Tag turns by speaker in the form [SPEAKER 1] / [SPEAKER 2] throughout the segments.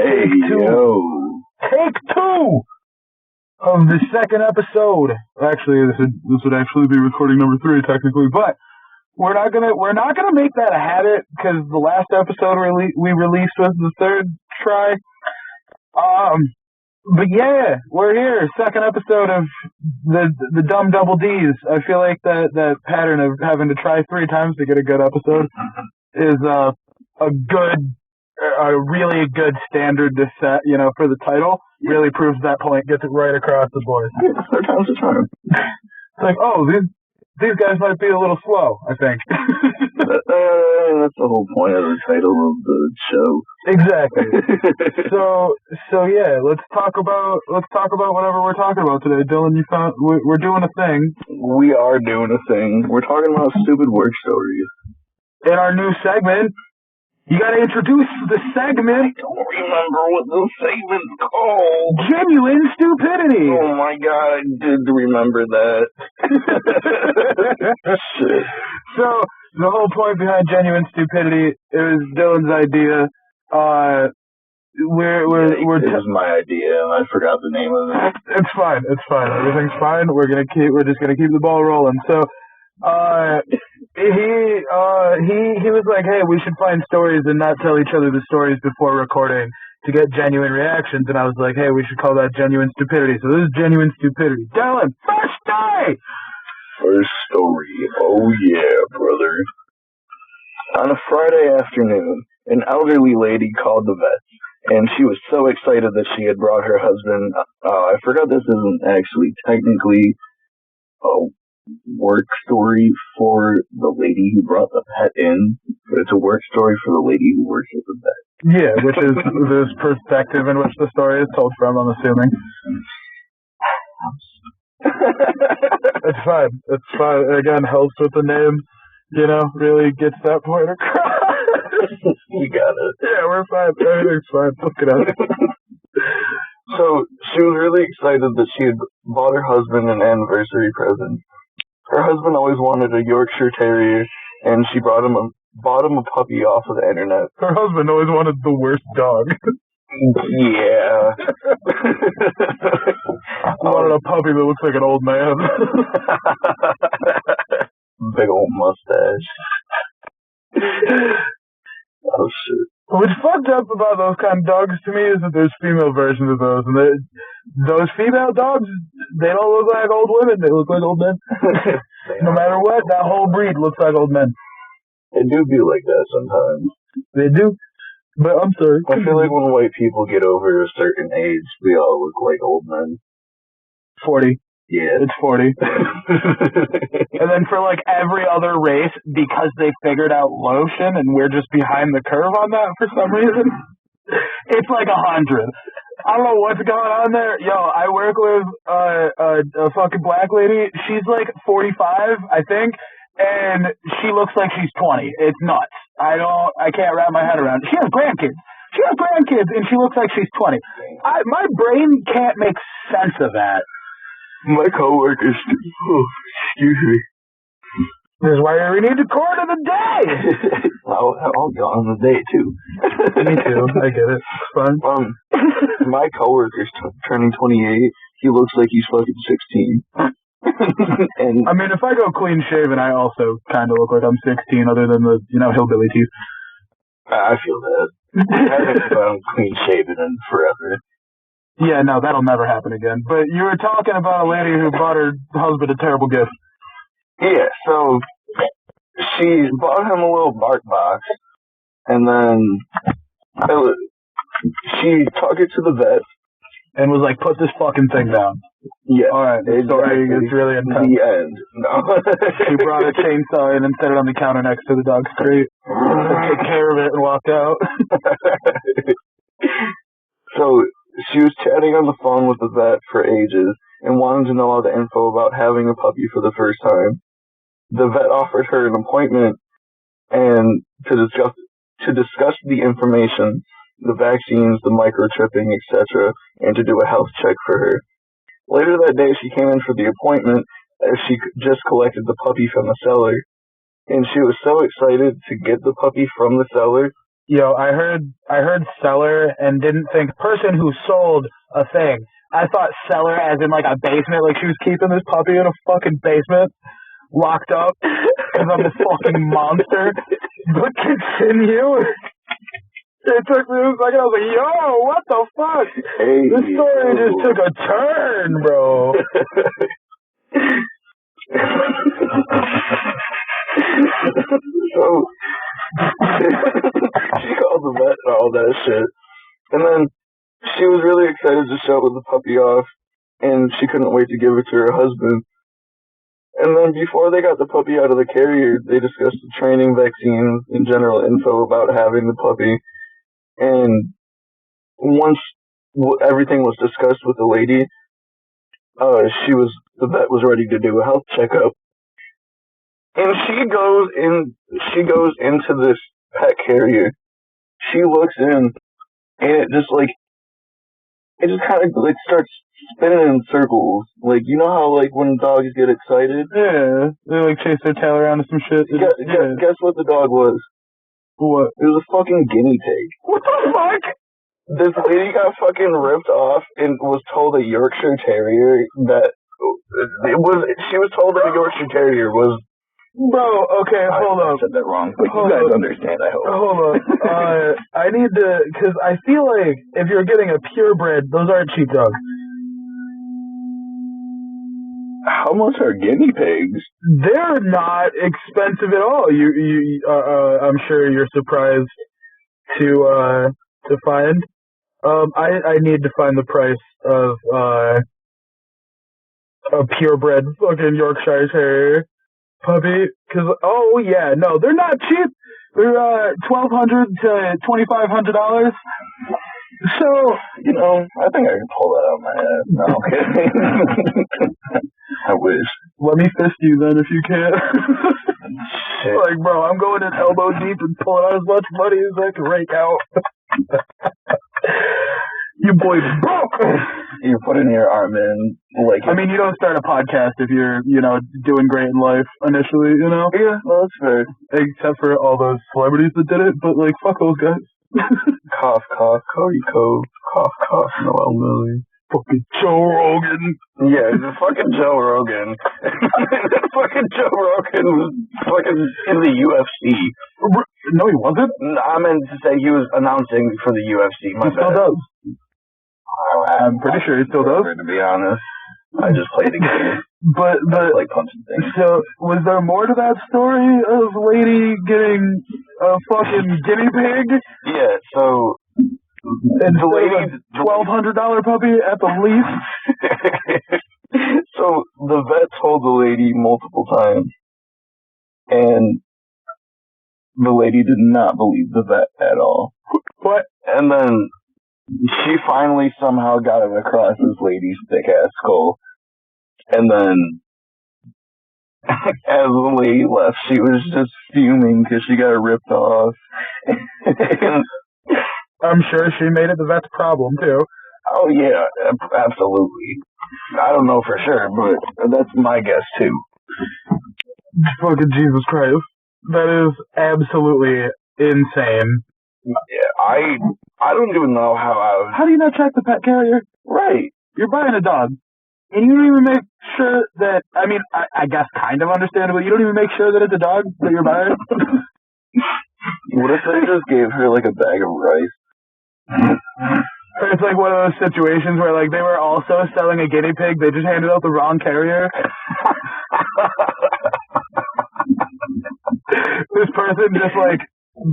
[SPEAKER 1] Hey, yo.
[SPEAKER 2] Take two of the second episode. Actually, this would actually be recording number 3 technically, but we're not gonna make that a habit because the last episode we released was the third try. But yeah, we're here. Second episode of the dumb double D's. I feel like that pattern of having to try 3 times to get a good episode is a really good standard to set, for the title. Really proves that point, gets it right across the board.
[SPEAKER 1] Yeah, 3 times the charm.
[SPEAKER 2] It's like, oh, these guys might be a little slow, I think.
[SPEAKER 1] That's the whole point of the title of the show.
[SPEAKER 2] Exactly. So yeah, let's talk about whatever we're talking about today. Dylan, we're doing a thing.
[SPEAKER 1] We are doing a thing. We're talking about stupid work stories.
[SPEAKER 2] In our new segment, you gotta introduce the segment.
[SPEAKER 1] I don't remember what the segment's called.
[SPEAKER 2] Genuine Stupidity.
[SPEAKER 1] Oh my god, I did remember that. Shit.
[SPEAKER 2] So, the whole point behind Genuine Stupidity, it was Dylan's idea.
[SPEAKER 1] It was my idea, and I forgot the name of it.
[SPEAKER 2] It's fine. Everything's fine. We're just gonna keep the ball rolling. So, he was like, hey, we should find stories and not tell each other the stories before recording to get genuine reactions. And I was like, hey, we should call that Genuine Stupidity. So this is Genuine Stupidity. Dylan, first day!
[SPEAKER 1] First story. Oh yeah, brother. On a Friday afternoon, an elderly lady called the vet, and she was so excited that she had brought her husband. I forgot this isn't actually technically a work story for the lady who brought the pet in, but it's a work story for the lady who works at the vet.
[SPEAKER 2] Yeah, which is this perspective in which the story is told from, I'm assuming. It's fine. Again, helps with the name, really gets that point across.
[SPEAKER 1] You got it.
[SPEAKER 2] Yeah, we're fine. Everything's fine. Look it up.
[SPEAKER 1] So, she was really excited that she had bought her husband an anniversary present. Her husband always wanted a Yorkshire Terrier, and she bought him a puppy off of the internet.
[SPEAKER 2] Her husband always wanted the worst dog.
[SPEAKER 1] Yeah.
[SPEAKER 2] He wanted a puppy that looks like an old man.
[SPEAKER 1] Big old mustache. Oh, shit.
[SPEAKER 2] What's fucked up about those kind of dogs to me is that there's female versions of those, and those female dogs, they don't look like old women, they look like old men. No matter what, that whole breed looks like old men.
[SPEAKER 1] They do be like that sometimes.
[SPEAKER 2] They do, but I'm sorry.
[SPEAKER 1] I feel like when white people get over a certain age, we all look like old men.
[SPEAKER 2] 40.
[SPEAKER 1] Yeah.
[SPEAKER 2] It's 40. And then for every other race, because they figured out lotion and we're just behind the curve on that for some reason, it's 100. I don't know what's going on there. Yo, I work with a fucking black lady. She's 45, I think, and she looks like she's 20. It's nuts. I can't wrap my head around it. She has grandkids, and she looks like she's 20. My brain can't make sense of that.
[SPEAKER 1] My coworkers, excuse me.
[SPEAKER 2] This is why we need to record of the day.
[SPEAKER 1] I'll go on the day too.
[SPEAKER 2] Me too. I get it. It's fun.
[SPEAKER 1] My coworker's turning 28. He looks like he's fucking 16. And
[SPEAKER 2] I mean, if I go clean shaven, I also kind of look like I'm 16, other than the hillbilly teeth.
[SPEAKER 1] I feel that. I haven't gone clean shaven in forever.
[SPEAKER 2] Yeah, no, that'll never happen again. But you were talking about a lady who bought her husband a terrible gift.
[SPEAKER 1] Yeah, so she bought him a little bark box, and then she took it to the vet.
[SPEAKER 2] And was like, put this fucking thing down.
[SPEAKER 1] Yeah.
[SPEAKER 2] Alright, the story gets really intense.
[SPEAKER 1] The end. No.
[SPEAKER 2] She brought a chainsaw in and set it on the counter next to the dog's crate. Took care of it and walked out.
[SPEAKER 1] So, she was chatting on the phone with the vet for ages and wanted to know all the info about having a puppy for the first time. The vet offered her an appointment and to discuss the information, the vaccines, the microchipping, etc., and to do a health check for her. Later that day, she came in for the appointment as she just collected the puppy from the seller, and she was so excited to get the puppy from the seller
[SPEAKER 2] Yo, I heard seller and didn't think person who sold a thing. I thought seller as in like a basement, like she was keeping this puppy in a fucking basement, locked up, because I'm a fucking monster. But continue. It took me a second. I was like, yo, what the fuck?
[SPEAKER 1] Hey,
[SPEAKER 2] This story just took a turn, bro.
[SPEAKER 1] So she called the vet and all that shit, and then she was really excited to show the puppy off, and she couldn't wait to give it to her husband. And then before they got the puppy out of the carrier, they discussed the training, vaccines, and general info about having the puppy. And once everything was discussed with the lady, the vet was ready to do a health checkup. And she goes into this pet carrier. She looks in, and it just kind of like starts spinning in circles. Like, you know how like when dogs get excited?
[SPEAKER 2] Yeah, they like chase their tail around and some shit.
[SPEAKER 1] Guess what the dog was?
[SPEAKER 2] What?
[SPEAKER 1] It was a fucking guinea pig.
[SPEAKER 2] What the fuck?
[SPEAKER 1] This lady got fucking ripped off and was told a Yorkshire Terrier she was told that a Yorkshire Terrier was.
[SPEAKER 2] Bro, okay, hold up.
[SPEAKER 1] I said that wrong, but you guys understand, I hope.
[SPEAKER 2] Hold up. I need to, because I feel like if you're getting a purebred, those aren't cheap dogs.
[SPEAKER 1] How much are guinea pigs?
[SPEAKER 2] They're not expensive at all. I'm sure you're surprised to find. I need to find the price of a purebred fucking Yorkshire Terrier puppy, because no, they're not cheap. They're $1,200 to $2,500. So
[SPEAKER 1] I think I can pull that out of my head. No, I'm kidding. I wish.
[SPEAKER 2] Let me fist you then if you can.
[SPEAKER 1] Shit.
[SPEAKER 2] Like, bro, I'm going in elbow deep and pulling out as much money as I can rake out. You boys broke.
[SPEAKER 1] You're putting your arm in, like.
[SPEAKER 2] I mean, you don't start a podcast if you're, doing great in life initially,
[SPEAKER 1] Yeah, well, that's fair.
[SPEAKER 2] Except for all those celebrities that did it, but like, fuck those guys.
[SPEAKER 1] Cough, cough, Cody Cove, cough, cough, Noel Millie.
[SPEAKER 2] Fucking Joe Rogan.
[SPEAKER 1] Yeah, the fucking Joe Rogan. Fucking Joe Rogan was fucking in the UFC.
[SPEAKER 2] No, he wasn't.
[SPEAKER 1] I meant to say he was announcing for the UFC.
[SPEAKER 2] He still does. I'm pretty sure he still does.
[SPEAKER 1] To be honest, I just played the game.
[SPEAKER 2] But
[SPEAKER 1] like punching things.
[SPEAKER 2] So, was there more to that story of lady getting a fucking guinea pig?
[SPEAKER 1] Yeah. So.
[SPEAKER 2] And the lady, $1,200 puppy at the least.
[SPEAKER 1] So the vet told the lady multiple times, and the lady did not believe the vet at all.
[SPEAKER 2] What?
[SPEAKER 1] And then she finally somehow got it across this lady's thick ass skull. And then, as the lady left, she was just fuming because she got ripped off. And,
[SPEAKER 2] I'm sure she made it the vet's problem, too.
[SPEAKER 1] Oh, yeah, absolutely. I don't know for sure, but that's my guess, too.
[SPEAKER 2] Fucking Jesus Christ. That is absolutely insane.
[SPEAKER 1] Yeah, I don't even know how
[SPEAKER 2] How do you not check the pet carrier?
[SPEAKER 1] Right.
[SPEAKER 2] You're buying a dog, and you don't even make sure that, I guess kind of understandable, you don't even make sure that it's a dog that you're buying?
[SPEAKER 1] What if they just gave her, like, a bag of rice?
[SPEAKER 2] It's like one of those situations where, like, they were also selling a guinea pig, they just handed out the wrong carrier. This person just, like,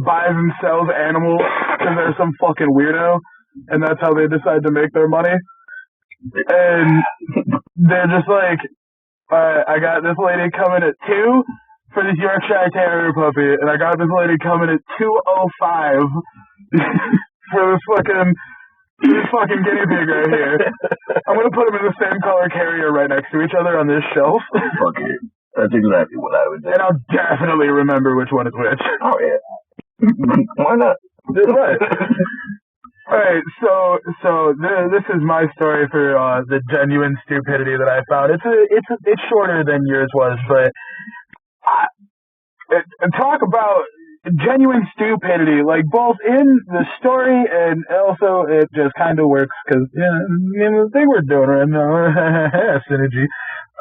[SPEAKER 2] buys and sells animals because they're some fucking weirdo, and that's how they decide to make their money. And they're just like, alright, I got this lady coming at 2 for this Yorkshire Terrier puppy, and I got this lady coming at $205 for this fucking guinea pig right here. I'm gonna put them in the same color carrier right next to each other on this shelf.
[SPEAKER 1] Fuck it. That's exactly what I would do.
[SPEAKER 2] And I'll definitely remember which one is which.
[SPEAKER 1] Oh, yeah. Why not?
[SPEAKER 2] Right. Alright, so this is my story for the genuine stupidity that I found. It's shorter than yours was, but talk about genuine stupidity, like both in the story and also it just kind of works because the thing we're doing right now, synergy.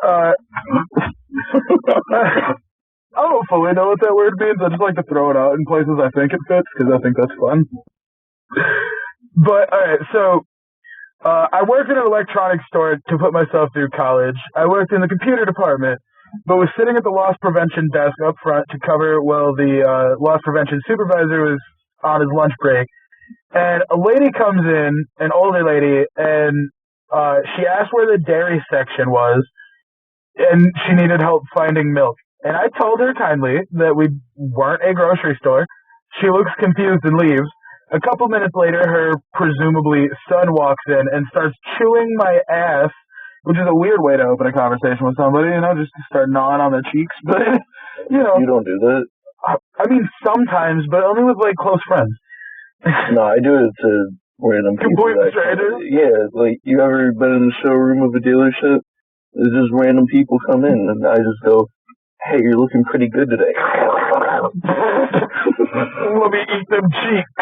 [SPEAKER 2] I don't fully know what that word means. I just like to throw it out in places I think it fits because I think that's fun. But alright, so I worked in an electronics store to put myself through college. I worked in the computer department, but was sitting at the loss prevention desk up front to cover while the loss prevention supervisor was on his lunch break. And a lady comes in, an older lady, and she asked where the dairy section was, and she needed help finding milk. And I told her kindly that we weren't a grocery store. She looks confused and leaves. A couple minutes later, her presumably son walks in and starts chewing my ass, which is a weird way to open a conversation with somebody, just to start gnawing on their cheeks. But,
[SPEAKER 1] You don't do that?
[SPEAKER 2] I mean, sometimes, but only with, close friends.
[SPEAKER 1] No, I do it to random people.
[SPEAKER 2] Complete strangers?
[SPEAKER 1] Yeah, you ever been in the showroom of a dealership? There's just random people come in, and I just go, hey, you're looking pretty good today.
[SPEAKER 2] Let me eat them cheeks.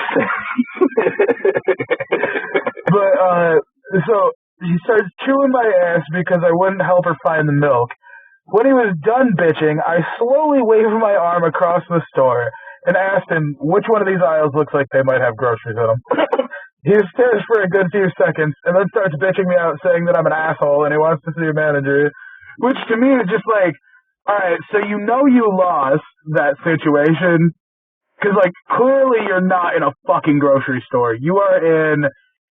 [SPEAKER 2] But, so he starts chewing my ass because I wouldn't help her find the milk. When he was done bitching, I slowly waved my arm across the store and asked him which one of these aisles looks like they might have groceries in them. He stares for a good few seconds and then starts bitching me out saying that I'm an asshole and he wants to see a manager, which to me is just like, alright, so you lost that situation because, clearly you're not in a fucking grocery store. You are in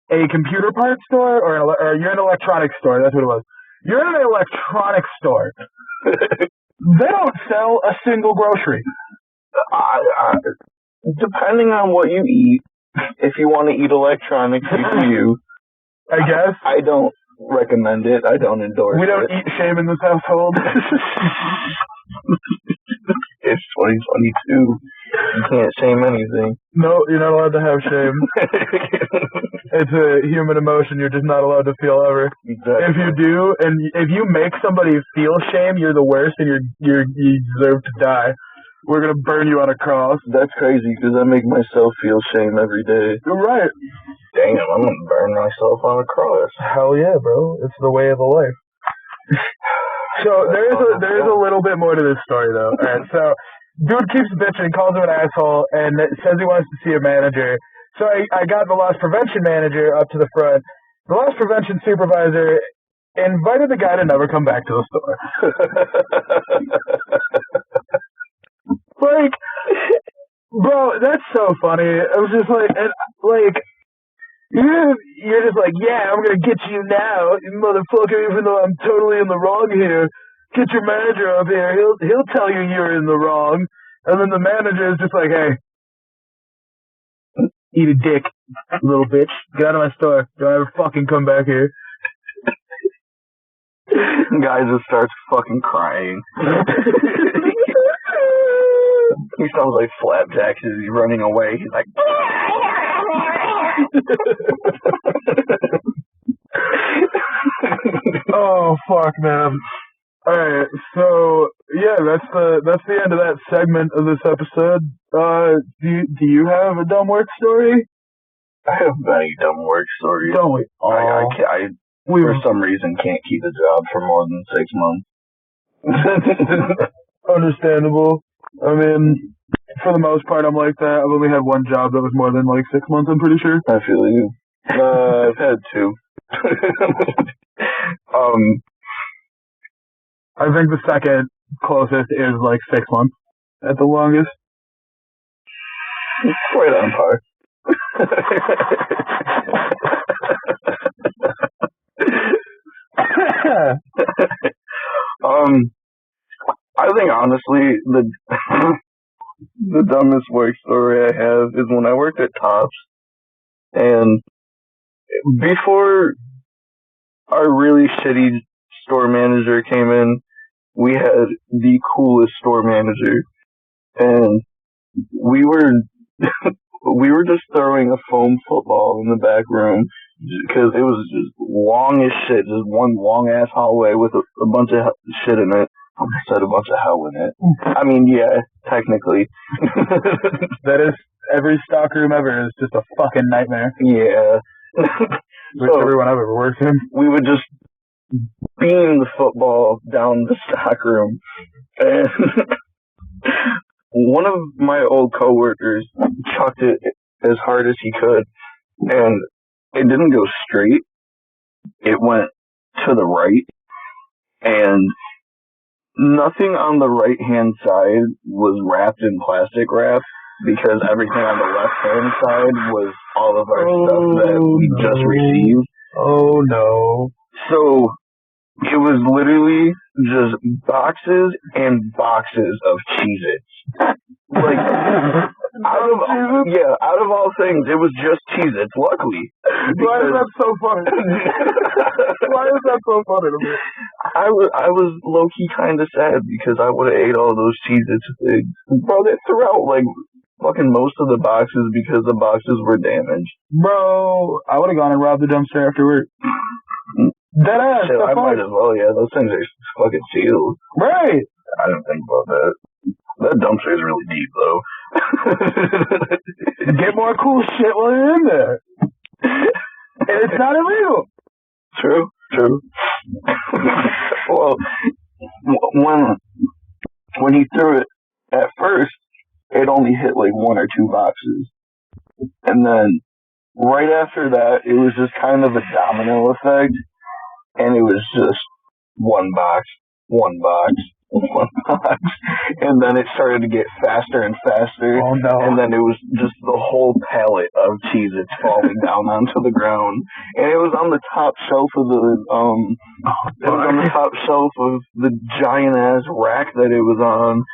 [SPEAKER 2] a computer parts store or you're in an electronics store. That's what it was. You're in an electronics store. They don't sell a single grocery.
[SPEAKER 1] Depending on what you eat, if you want to eat electronics, you.
[SPEAKER 2] I guess.
[SPEAKER 1] I don't recommend it. I don't endorse it.
[SPEAKER 2] We don't eat shame in this household.
[SPEAKER 1] It's 2022. You can't shame anything.
[SPEAKER 2] No, you're not allowed to have shame. It's a human emotion you're just not allowed to feel ever.
[SPEAKER 1] Exactly.
[SPEAKER 2] If you do, and if you make somebody feel shame, you're the worst and you deserve to die. We're going to burn you on a cross.
[SPEAKER 1] That's crazy because I make myself feel shame every day.
[SPEAKER 2] You're right.
[SPEAKER 1] Damn, I'm going to burn myself on a cross.
[SPEAKER 2] Hell yeah, bro. It's the way of the life. So there is a little bit more to this story, though. All right, so dude keeps bitching, calls him an asshole, and says he wants to see a manager. So I got the loss prevention manager up to the front. The loss prevention supervisor invited the guy to never come back to the store. Bro, that's so funny. I was just like, you're just like, yeah, I'm gonna get you now, you motherfucker, even though I'm totally in the wrong here. Get your manager up here. He'll tell you you're in the wrong. And then the manager is just like, hey, eat a dick, little bitch. Get out of my store. Don't ever fucking come back here.
[SPEAKER 1] Guy just starts fucking crying. He sounds like Flapjack as he's running away. He's like,
[SPEAKER 2] oh fuck, man. Alright, so yeah, that's the end of that segment of this episode. Do you have a dumb work story?
[SPEAKER 1] I have many dumb work stories.
[SPEAKER 2] Don't we?
[SPEAKER 1] I for some reason can't keep a job for more than 6 months.
[SPEAKER 2] Understandable. I mean, for the most part, I'm like that. I've only had one job that was more than 6 months, I'm pretty sure.
[SPEAKER 1] I feel you. I've had 2.
[SPEAKER 2] I think the second closest is 6 months at the longest.
[SPEAKER 1] It's right on par. I think honestly the dumbest work story I have is when I worked at Tops, and before our really shitty store manager came in, we had the coolest store manager, and we were just throwing a foam football in the back room because it was just long as shit, just one long ass hallway with a bunch of shit in it. said a bunch of hell in it. I mean, yeah, technically.
[SPEAKER 2] That is, every stockroom ever is just a fucking nightmare.
[SPEAKER 1] Yeah.
[SPEAKER 2] So, everyone I've ever worked in.
[SPEAKER 1] We would just beam the football down the stockroom, and one of my old coworkers chucked it as hard as he could, and it didn't go straight. It went to the right, and nothing on the right-hand side was wrapped in plastic wrap, because everything on the left-hand side was all of our stuff that we just received.
[SPEAKER 2] Oh, no.
[SPEAKER 1] So, it was literally just boxes and boxes of Cheez-Its. Like, out of all things, it was just Cheez-Its, luckily.
[SPEAKER 2] Why is that so funny? Why is that so funny to me?
[SPEAKER 1] I was low-key kind of sad because I would have ate all those Cheez-Its things. Bro, they threw out, like, fucking most of the boxes because the boxes were damaged.
[SPEAKER 2] Bro, I would have gone and robbed the dumpster afterward. Deadass.
[SPEAKER 1] Shit, I might as well, yeah. Those things are fucking sealed.
[SPEAKER 2] Right.
[SPEAKER 1] I didn't think about that. That dumpster is really deep, though.
[SPEAKER 2] Get more cool shit while you're in there. And it's not illegal.
[SPEAKER 1] True. Well, when he threw it at first, it only hit like 1 or 2 boxes. And then right after that, it was just kind of a domino effect. And it was just one box, and then it started to get faster and faster.
[SPEAKER 2] Oh no!
[SPEAKER 1] And then it was just the whole pallet of Cheez-Its falling down onto the ground, and it was on the top shelf of the giant ass rack that it was on.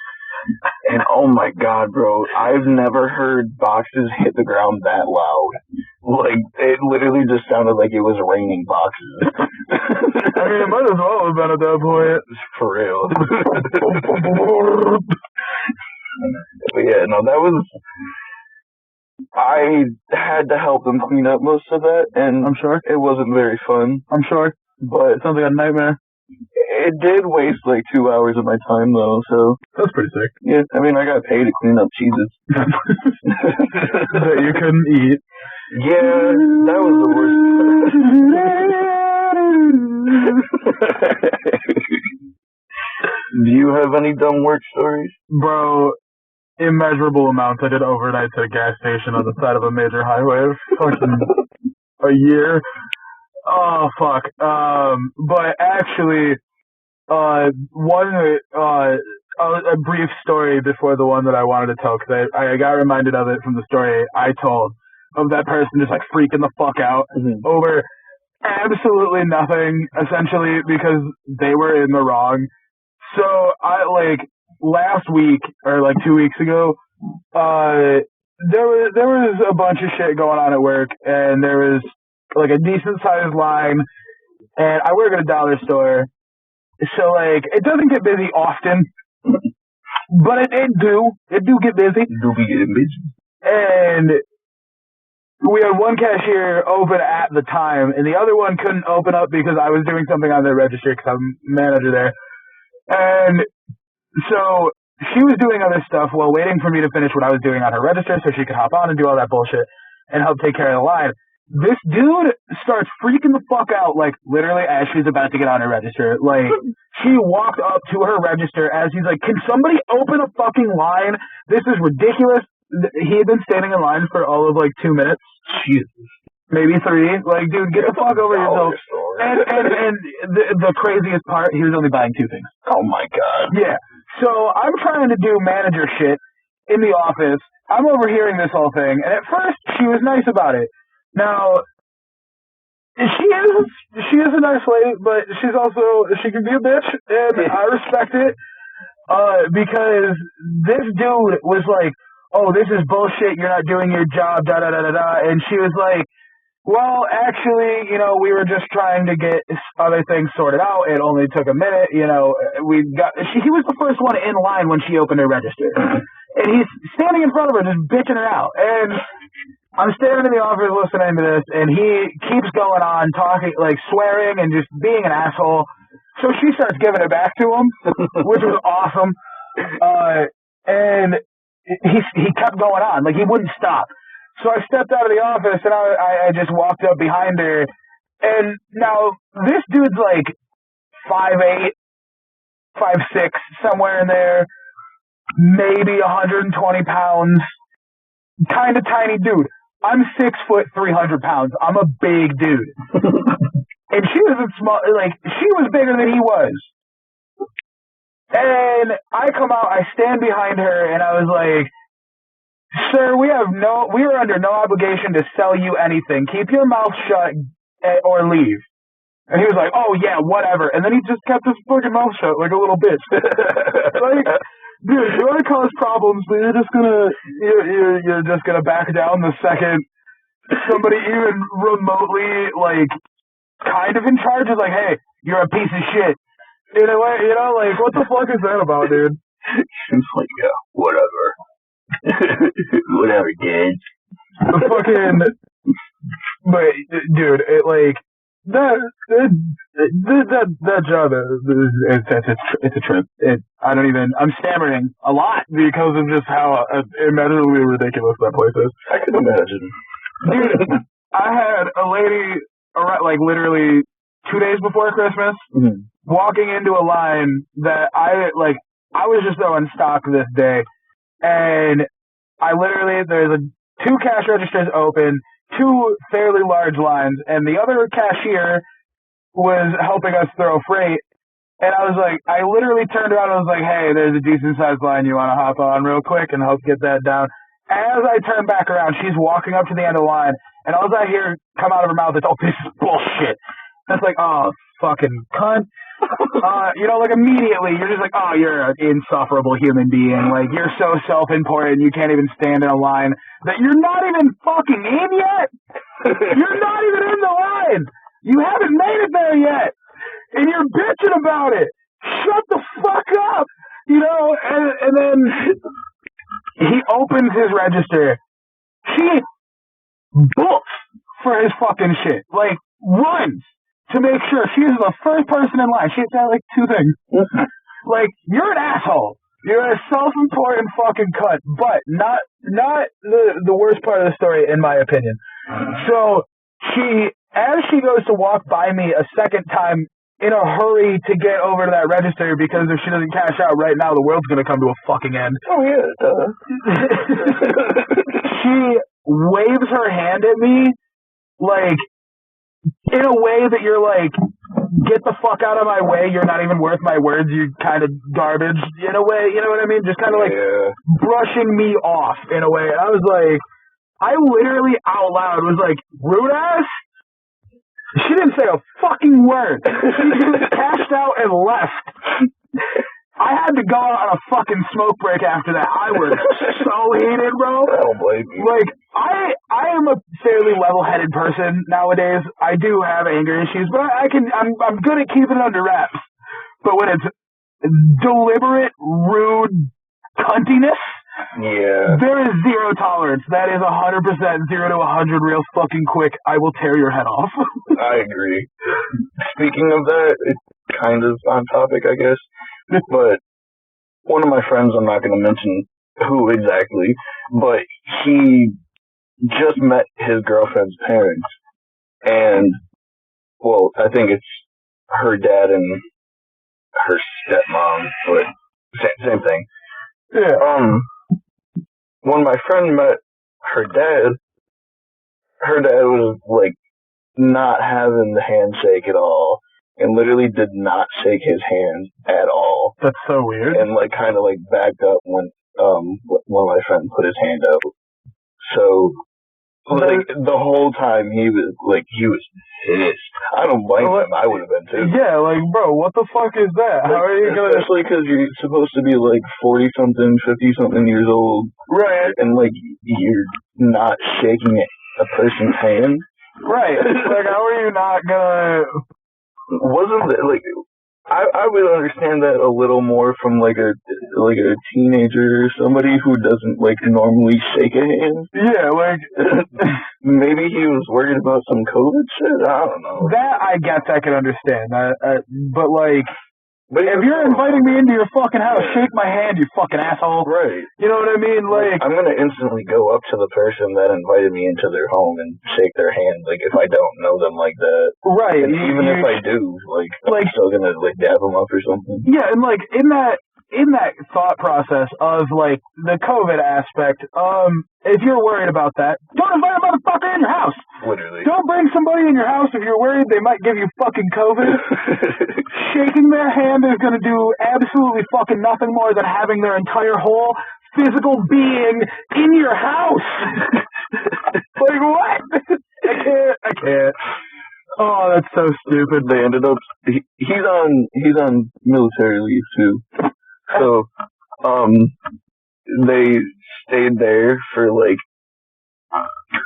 [SPEAKER 1] And oh my god, bro, I've never heard boxes hit the ground that loud. Like, it literally just sounded like it was raining boxes.
[SPEAKER 2] I mean, it might as well have been at that point.
[SPEAKER 1] For real. But yeah, no, that was... I had to help them clean up most of that, and
[SPEAKER 2] I'm sure
[SPEAKER 1] it wasn't very fun.
[SPEAKER 2] I'm sure. But it sounds like a nightmare.
[SPEAKER 1] It did waste like 2 hours of my time, though, so...
[SPEAKER 2] That's pretty sick.
[SPEAKER 1] Yeah, I mean, I got paid to clean up Cheez-Its.
[SPEAKER 2] That you couldn't eat.
[SPEAKER 1] Yeah, that was the worst. Do you have any dumb work stories?
[SPEAKER 2] Bro, immeasurable amounts. I did overnights at a gas station on the side of a major highway. Fucking a year. Oh, fuck. But actually, a brief story before the one that I wanted to tell, because I got reminded of it from the story I told, of that person just, like, freaking the fuck out over absolutely nothing, essentially, because they were in the wrong. So, last week, or, 2 weeks ago, there was a bunch of shit going on at work, and there was like a decent sized line, and I work at a dollar store, so it doesn't get busy often, but it do get busy.
[SPEAKER 1] Do be getting busy.
[SPEAKER 2] And we had one cashier open at the time, and the other one couldn't open up because I was doing something on their register because I'm manager there. And so she was doing other stuff while waiting for me to finish what I was doing on her register so she could hop on and do all that bullshit and help take care of the line. This dude starts freaking the fuck out, literally as she's about to get on her register. She walked up to her register as he's like, can somebody open a fucking line? This is ridiculous. He had been standing in line for all of 2 minutes.
[SPEAKER 1] Jesus.
[SPEAKER 2] Maybe 3. Dude, get the fuck over yourself. And the craziest part, he was only buying 2 things.
[SPEAKER 1] Oh my god.
[SPEAKER 2] Yeah. So I'm trying to do manager shit in the office. I'm overhearing this whole thing, and at first she was nice about it. Now, she is a nice lady, but she can be a bitch, and I respect it, because this dude was like, oh, this is bullshit, you're not doing your job, da-da-da-da-da, and she was like, well, actually, we were just trying to get other things sorted out, it only took a minute, he was the first one in line when she opened her register, and he's standing in front of her just bitching her out, and I'm standing in the office listening to this, and he keeps going on, talking, swearing and just being an asshole. So she starts giving it back to him, which was awesome. And he kept going on. Like, he wouldn't stop. So I stepped out of the office, and I just walked up behind her. And now, this dude's like 5'8", 5'6", somewhere in there. Maybe 120 pounds. Kind of tiny dude. I'm 6 foot, 300 pounds. I'm a big dude. And she was she was bigger than he was. And I come out, I stand behind her, and I was like, sir, we are under no obligation to sell you anything. Keep your mouth shut or leave. And he was like, oh yeah, whatever. And then he just kept his fucking mouth shut like a little bitch. Like, dude, you want to cause problems, but you're just gonna back down the second somebody even remotely, like, kind of in charge is like, hey, you're a piece of shit. In a way, like, what the fuck is that about, dude?
[SPEAKER 1] It's like, yeah, whatever. Whatever, kids.
[SPEAKER 2] But, dude, it, like, that job, it's a trip. I'm stammering a lot because of just how immeasurably ridiculous that place is.
[SPEAKER 1] I can imagine.
[SPEAKER 2] Dude, I had a lady, like, literally 2 days before Christmas, walking into a line that I was just so in stock this day, and there's 2 cash registers open, 2 fairly large lines, and the other cashier was helping us throw freight, and I literally turned around and was like, hey, there's a decent sized line, you want to hop on real quick and help get that down? As I turn back around, she's walking up to the end of the line, and all I hear come out of her mouth is, oh, this is bullshit. It's like, oh, fucking cunt. Like, immediately, you're just like, oh, you're an insufferable human being. Like, you're so self-important, you can't even stand in a line that you're not even fucking in yet. You're not even in the line. You haven't made it there yet. And you're bitching about it. Shut the fuck up. And then he opens his register. She bolts for his fucking shit. Like, runs to make sure she is the first person in line. She said, like, 2 things. Like, you're an asshole. You're a self-important fucking cunt. But not the worst part of the story, in my opinion. So, as she goes to walk by me a second time in a hurry to get over to that register, because if she doesn't cash out right now, the world's going to come to a fucking end.
[SPEAKER 1] Oh, yeah, it does.
[SPEAKER 2] She waves her hand at me, like, in a way that you're like, get the fuck out of my way, you're not even worth my words, you kind of garbage, in a way, you know what I mean? Just kind of like brushing me off, in a way. I was like, I literally out loud was like, rude ass? She didn't say a fucking word. She just cashed out and left. I had to go out on a fucking smoke break after that. I was so heated, bro.
[SPEAKER 1] I don't blame you.
[SPEAKER 2] Like, I am a fairly level-headed person nowadays. I do have anger issues, but I'm good at keeping it under wraps. But when it's deliberate, rude cuntiness, there is zero tolerance. That is 100% 0 to 100 real fucking quick. I will tear your head off.
[SPEAKER 1] I agree. Speaking of that, it's kind of on topic, I guess. But one of my friends, I'm not going to mention who exactly, but he just met his girlfriend's parents. And, well, I think it's her dad and her stepmom, but same thing.
[SPEAKER 2] Yeah.
[SPEAKER 1] When my friend met her dad was, like, not having the handshake at all. And literally did not shake his hand at all.
[SPEAKER 2] That's so weird.
[SPEAKER 1] And, like, kind of, like, backed up when one of my friends put his hand up. So, like, the whole time he was pissed. I don't blame him. I would have been, too.
[SPEAKER 2] Yeah, like, bro, what the fuck is that?
[SPEAKER 1] Like,
[SPEAKER 2] how are you gonna...
[SPEAKER 1] Especially because you're supposed to be, like, 40-something, 50-something years old.
[SPEAKER 2] Right.
[SPEAKER 1] And, like, you're not shaking a person's hand.
[SPEAKER 2] Right. Like, how are you not gonna...
[SPEAKER 1] Wasn't it, like, I would understand that a little more from like a teenager or somebody who doesn't like normally shake a hand.
[SPEAKER 2] Yeah, like
[SPEAKER 1] maybe he was worried about some COVID shit. I don't know.
[SPEAKER 2] That I guess I can understand. But like,
[SPEAKER 1] But
[SPEAKER 2] if you're inviting me into your fucking house, shake my hand, you fucking asshole.
[SPEAKER 1] Right.
[SPEAKER 2] You know what I mean? Like,
[SPEAKER 1] I'm gonna instantly go up to the person that invited me into their home and shake their hand, like if I don't know them like that.
[SPEAKER 2] Right.
[SPEAKER 1] And even if I do, like I'm still gonna like dab them up or something.
[SPEAKER 2] Yeah, and like in that thought process of like the COVID aspect, if you're worried about that, don't invite a motherfucker in your house.
[SPEAKER 1] Literally.
[SPEAKER 2] Don't bring somebody in your house if you're worried they might give you fucking COVID. Shaking their hand is going to do absolutely fucking nothing more than having their entire whole physical being in your house. Like, what? I can't. Oh, that's so stupid.
[SPEAKER 1] They ended up, he's on military leave too. So, they stayed there for like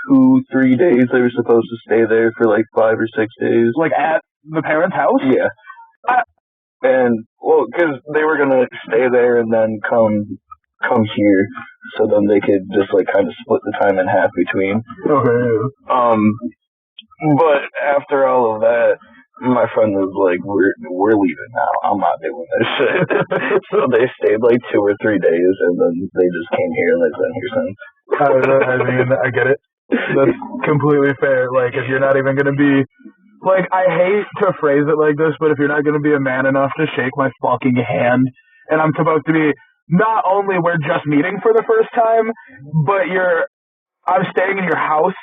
[SPEAKER 1] 2-3 days. They were supposed to stay there for like 5 or 6 days.
[SPEAKER 2] Like at the parents' house?
[SPEAKER 1] Yeah. And, well, because they were gonna stay there and then come here, so then they could just like kind of split the time in half between.
[SPEAKER 2] Okay.
[SPEAKER 1] But after all of that, my friend was like, "We're leaving now. I'm not doing this shit." So they stayed like 2 or 3 days, and then they just came here and they've been here since.
[SPEAKER 2] I mean, I get it. That's completely fair. Like, if you're not even gonna be, like, I hate to phrase it like this, but if you're not gonna be a man enough to shake my fucking hand, and I'm supposed to be, not only we're just meeting for the first time, but I'm staying in your house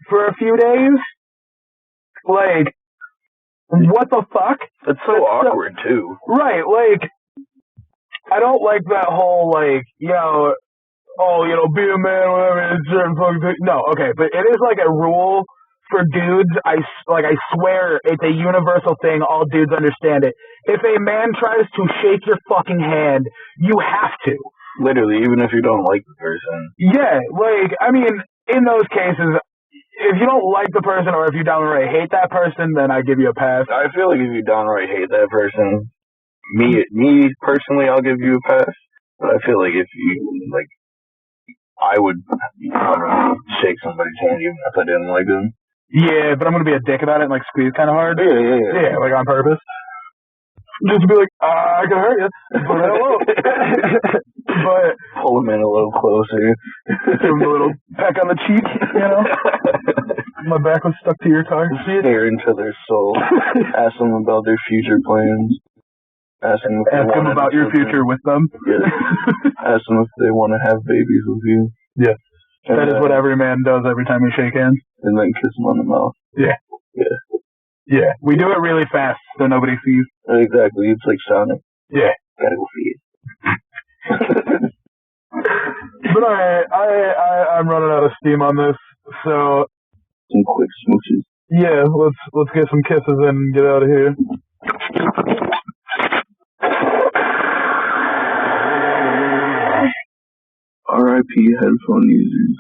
[SPEAKER 2] for a few days. Like, what the fuck?
[SPEAKER 1] It's so awkward, too.
[SPEAKER 2] Right, like, I don't like that whole, like, be a man, whatever, it's certain fucking thing. No, okay, but it is like a rule for dudes. I swear it's a universal thing. All dudes understand it. If a man tries to shake your fucking hand, you have to.
[SPEAKER 1] Literally, even if you don't like the person.
[SPEAKER 2] Yeah, like, I mean, in those cases, if you don't like the person or if you downright hate that person, then I give you a pass.
[SPEAKER 1] I feel like if you downright hate that person, me personally, I'll give you a pass. But I feel like if you, like, I would shake somebody's hand even if I didn't like them.
[SPEAKER 2] Yeah, but I'm going to be a dick about it and, like, squeeze kind of hard.
[SPEAKER 1] Yeah,
[SPEAKER 2] like, on purpose. Just to be like, I can hurt you, but I won't. But
[SPEAKER 1] pull him in a little closer.
[SPEAKER 2] Give him a little peck on the cheek, My back was stuck to your car.
[SPEAKER 1] Stare into their soul. Ask them about their future plans. Ask them
[SPEAKER 2] about your future with them.
[SPEAKER 1] Yeah. Ask them if they want to have babies with you.
[SPEAKER 2] Yeah. That is what every man does every time we shake hands.
[SPEAKER 1] And then kiss them on the mouth.
[SPEAKER 2] Yeah. Yeah. We do it really fast so nobody sees.
[SPEAKER 1] Exactly. It's like Sonic.
[SPEAKER 2] Yeah.
[SPEAKER 1] Gotta go feed.
[SPEAKER 2] But alright, I'm running out of steam on this, so
[SPEAKER 1] some quick smooches.
[SPEAKER 2] Yeah, let's get some kisses and get out of here.
[SPEAKER 1] R.I.P. headphone users.